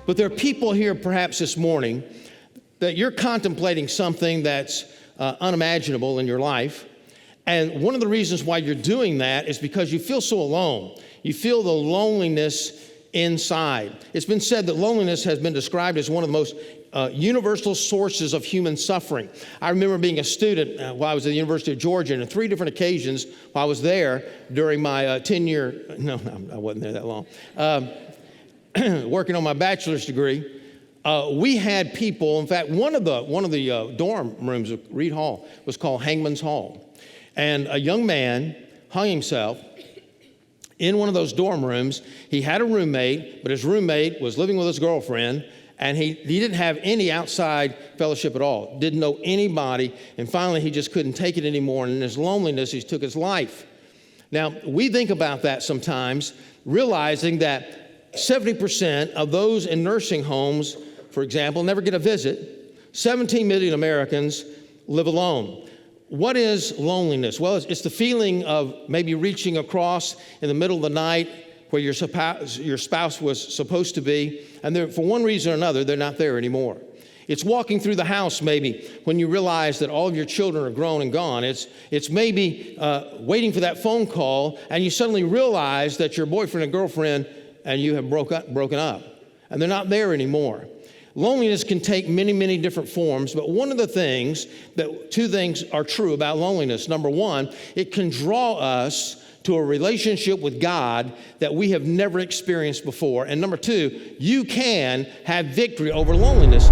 But there are people here perhaps this morning that you're contemplating something that's unimaginable in your life. And one of the reasons why you're doing that is because you feel so alone. You feel the loneliness inside. It's been said that loneliness has been described as one of the most universal sources of human suffering. I remember being a student while I was at the University of Georgia, and on 3 different occasions while I was there during my 10-year, no, I wasn't there that long, working on my bachelor's degree. We had people, in fact, one of the dorm rooms of Reed Hall was called Hangman's Hall. And a young man hung himself in one of those dorm rooms. He had a roommate, but his roommate was living with his girlfriend, and he didn't have any outside fellowship at all, didn't know anybody, and finally he just couldn't take it anymore, and in his loneliness, he took his life. Now, we think about that sometimes, realizing that 70% of those in nursing homes, for example, never get a visit. 17 million Americans live alone. What is loneliness? Well, it's the feeling of maybe reaching across in the middle of the night where your spouse was supposed to be, and for one reason or another, they're not there anymore. It's walking through the house maybe when you realize that all of your children are grown and gone. It's maybe waiting for that phone call, and you suddenly realize that your boyfriend and girlfriend and you have broken up, and they're not there anymore. Loneliness can take many, many different forms, but two things are true about loneliness. Number one, it can draw us to a relationship with God that we have never experienced before. And number two, you can have victory over loneliness.